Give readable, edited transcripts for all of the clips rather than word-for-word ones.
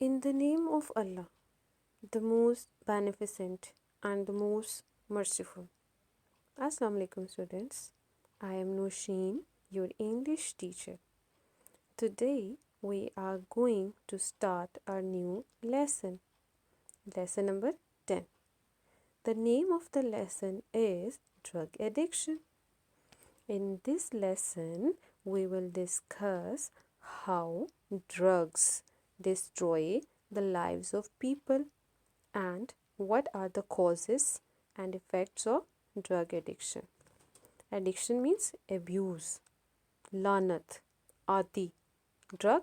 In the name of Allah, the most beneficent and the most merciful. Assalamu alaikum students. I am Nosheen, your English teacher. Today we are going to start our new lesson. Lesson number 10. The name of the lesson is drug addiction. In this lesson, we will discuss how drugs destroy the lives of people and what are the causes and effects of drug addiction. Addiction means abuse, lanat, adi, drug,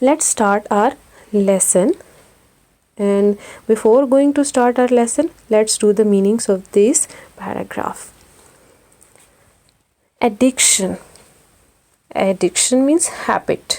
Let's start our lesson, and before going to start our lesson, let's do the meanings of this paragraph. Addiction. Addiction means habit,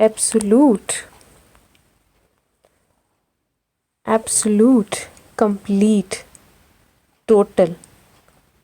Absolute. Absolute, complete, total,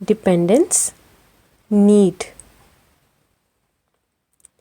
Dependence, need.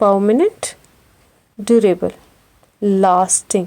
permanent, durable, lasting.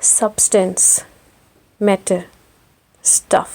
substance, matter, stuff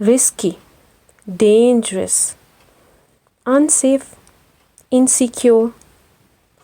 risky, dangerous, unsafe, insecure,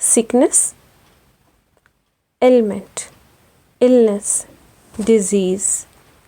sickness, ailment, illness, disease,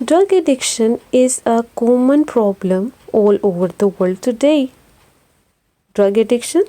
Drug addiction is a common problem all over the world today. Drug addiction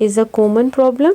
is a common problem,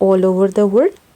All over the world,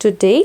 Today,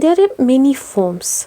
There are many forms,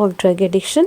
of drug addiction,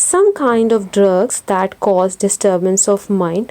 Some kind of drugs that cause disturbance of mind,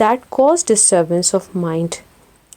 that cause disturbance of mind,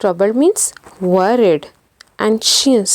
troubled means worried, anxious,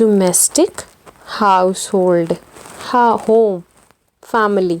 domestic, household, home, family,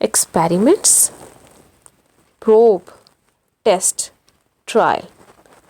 experiments, probe, test, trial,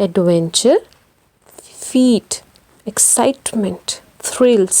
adventure, feat, excitement, thrills,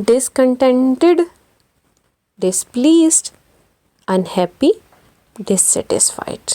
discontented, displeased, unhappy, dissatisfied,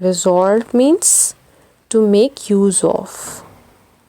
resort means to make use of,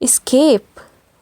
escape,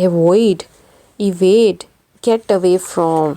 avoid, evade, get away from।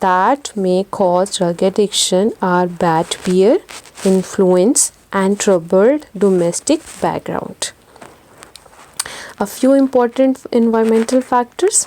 that may cause drug addiction are bad peer influence and troubled domestic background. A few important environmental factors,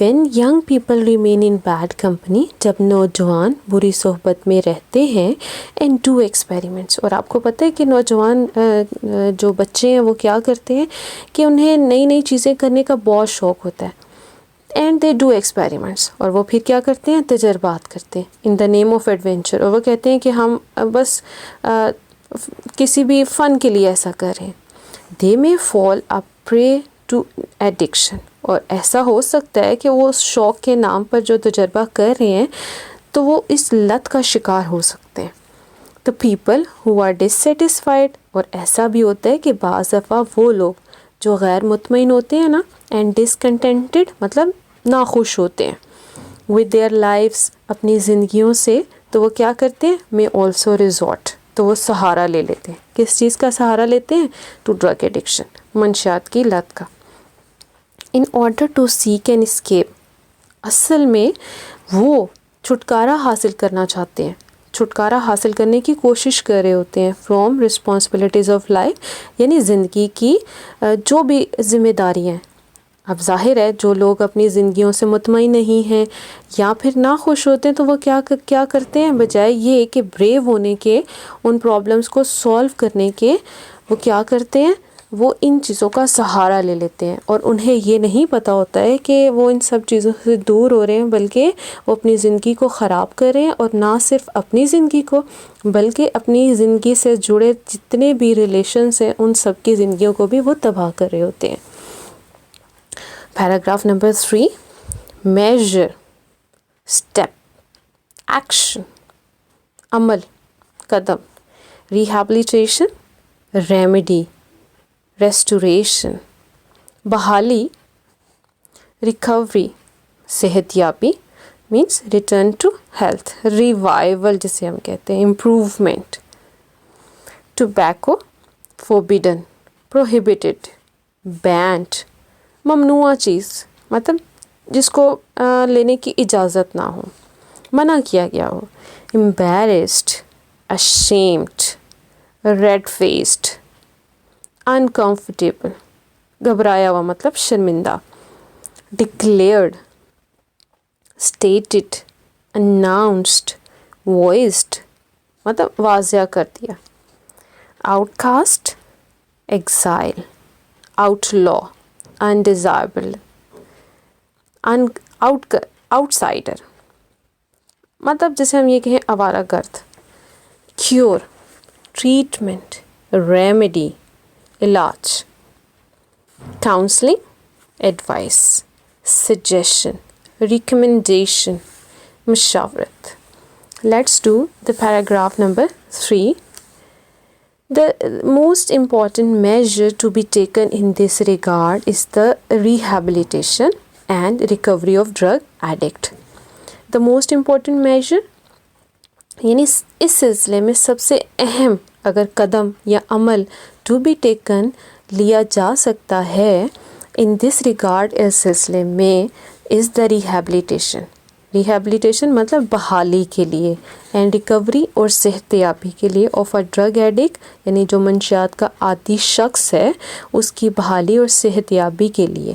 When young people remain in bad company, جب نوجوان بری صحبت میں رہتے ہیں and do experiments, اور آپ کو پتہ ہے کہ نوجوان جو بچے ہیں وہ کیا کرتے ہیں کہ انہیں نئی نئی چیزیں کرنے کا بہت شوق ہوتا ہے and they do experiments, اور وہ پھر کیا کرتے ہیں تجربات کرتے ہیں in the name of adventure, اور وہ کہتے ہیں کہ ہم بس کسی بھی فن کے لیے ایسا کر رہے ہیں. They may fall a prey to addiction, اور ایسا ہو سکتا ہے کہ وہ اس شوق کے نام پر جو تجربہ کر رہے ہیں تو وہ اس لت کا شکار ہو سکتے ہیں. The people who are dissatisfied, اور ایسا بھی ہوتا ہے کہ بعض دفعہ وہ لوگ جو غیر مطمئن ہوتے ہیں نا and discontented مطلب ناخوش ہوتے ہیں with their lives اپنی زندگیوں سے, تو وہ کیا کرتے ہیں may also resort, تو وہ سہارا لے لیتے ہیں. کس چیز کا سہارا لیتے ہیں؟ ٹو ڈرگ ایڈکشن, منشیات کی لت کا. In order to seek an escape, اصل میں وہ چھٹکارا حاصل کرنا چاہتے ہیں, چھٹکارا حاصل کرنے کی کوشش کر رہے ہوتے ہیں فرام رسپانسبلٹیز آف لائف, یعنی زندگی کی جو بھی ذمہ داریاں ہیں. اب ظاہر ہے جو لوگ اپنی زندگیوں سے مطمئن نہیں ہیں یا پھر ناخوش ہوتے ہیں تو وہ کیا کرتے ہیں, بجائے یہ کہ بریو ہونے کے, ان پرابلمس کو سولو کرنے کے, وہ کیا کرتے ہیں, وہ ان چیزوں کا سہارا لے لیتے ہیں. اور انہیں یہ نہیں پتہ ہوتا ہے کہ وہ ان سب چیزوں سے دور ہو رہے ہیں, بلکہ وہ اپنی زندگی کو خراب کر رہے ہیں, اور نہ صرف اپنی زندگی کو بلکہ اپنی زندگی سے جڑے جتنے بھی ریلیشنس ہیں ان سب کی زندگیوں کو بھی وہ تباہ کر رہے ہوتے ہیں. Paragraph number 3, major, step, action, عمل, قدم, ریہیبلیٹیشن, ریمیڈی, ریسٹوریشن, بحالی, ریکوری, صحت یابی means return to health, revival جسے ہم کہتے ہیں, improvement. Tobacco, forbidden, prohibited, banned, ممنوع چیز مطلب جس کو لینے کی اجازت نہ ہو, منع کیا گیا ہو. Embarrassed, ashamed, red faced, uncomfortable, گھبرایا ہوا مطلب شرمندہ. declared, stated, announced, voiced مطلب واضح کر دیا. outcast, exile, outlaw, undesirable, outsider مطلب جسے ہم یہ کہیں آوارہ گرد. cure, treatment, remedy, علاج. counseling, advice, suggestion, recommendation, مشاورت. Let's do the paragraph number 3. The most important measure to be taken in this regard is the rehabilitation and recovery of drug addict. The most important measure یعنی اس سلسلے میں سب سے اہم اگر قدم یا عمل to be taken لیا جا سکتا ہے in this regard اس سلسلے میں is the rehabilitation. ریہیبلیٹیشن مطلب بحالی کے لیے, اینڈ ریکوری اور صحت یابی کے لیے آف اے ڈرگ ایڈکٹ, یعنی جو منشیات کا عادی شخص ہے اس کی بحالی اور صحت یابی کے لیے.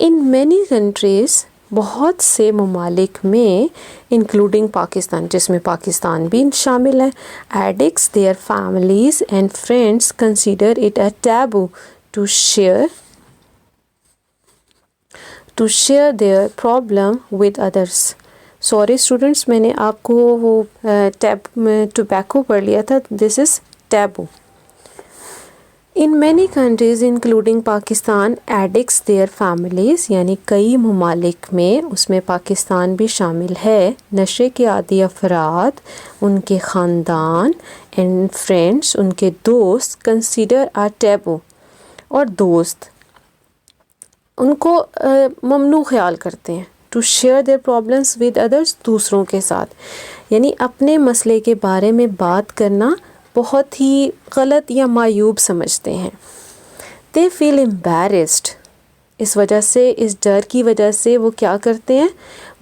ان مینی کنٹریز بہت سے ممالک میں انکلوڈنگ پاکستان, جس میں پاکستان بھی شامل ہے, addicts their families and friends consider it a taboo to share their problem with others. Sorry students, میں نے آپ کو وہ ٹوبیکو پڑھ لیا تھا, this is taboo. In many countries including Pakistan addicts their families, یعنی کئی ممالک میں اس میں پاکستان بھی شامل ہے, نشے کے عادی افراد, ان کے خاندان, اینڈ فرینڈس, ان کے دوست, کنسیڈر آ ٹیبو, اور دوست ان کو ممنوع خیال کرتے ہیں, to share their problems with others, دوسروں کے ساتھ, یعنی اپنے مسئلے کے بارے میں بات کرنا بہت ہی غلط یا معیوب سمجھتے ہیں. دے فیل امبیرسڈ, اس وجہ سے, اس ڈر کی وجہ سے وہ کیا کرتے ہیں,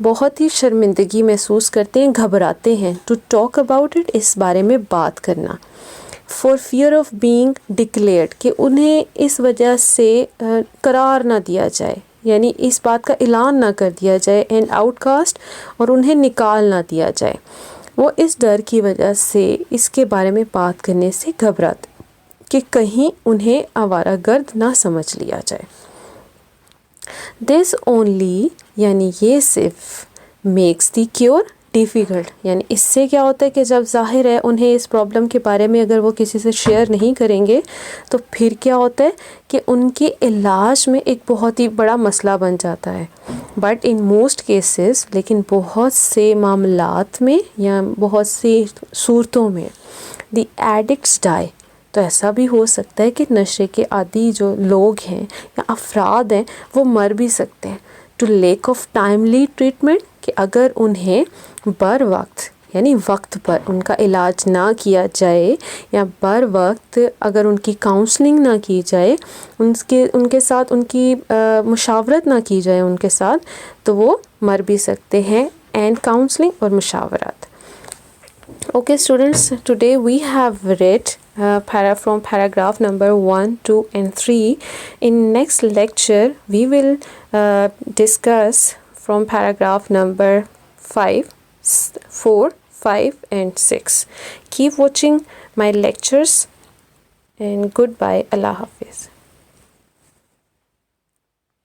بہت ہی شرمندگی محسوس کرتے ہیں, گھبراتے ہیں. ٹو ٹاک اباؤٹ اٹ, اس بارے میں بات کرنا. For fear of being declared, کہ انہیں اس وجہ سے قرار نہ دیا جائے, یعنی اس بات کا اعلان نہ کر دیا جائے اینڈ آؤٹ کاسٹ، اور انہیں نکال نہ دیا جائے. وہ اس ڈر کی وجہ سے اس کے بارے میں بات کرنے سے گھبراتے کہ کہیں انہیں آوارہ گرد نہ سمجھ لیا جائے. دس اونلی یعنی یہ صرف میکس دی کیور ڈیفیکلٹ، یعنی اس سے کیا ہوتا ہے کہ جب ظاہر ہے انہیں اس پرابلم کے بارے میں اگر وہ کسی سے شیئر نہیں کریں گے تو پھر کیا ہوتا ہے کہ ان کے علاج میں ایک بہت ہی بڑا مسئلہ بن جاتا ہے. بٹ ان موسٹ کیسز، لیکن بہت سے معاملات میں یا بہت سی صورتوں میں، دی ایڈکٹس ڈائی، تو ایسا بھی ہو سکتا ہے کہ نشے کے عادی جو لوگ ہیں یا افراد ہیں وہ مر بھی سکتے ہیں. To lack of timely treatment, کہ اگر انہیں بر وقت یعنی وقت پر ان کا علاج نہ کیا جائے یا بر وقت اگر ان کی کاؤنسلنگ نہ کی جائے، ان کے ساتھ ان کی مشاورت نہ کی جائے ان کے ساتھ، تو وہ مر بھی سکتے ہیں. اینڈ کاؤنسلنگ اور مشاورت. Okay students, today we have read from paragraph number 1, 2 and 3. In next lecture we will discuss from paragraph number 5, 4, 5 and 6. Keep watching my lectures and goodbye. Allah Hafiz.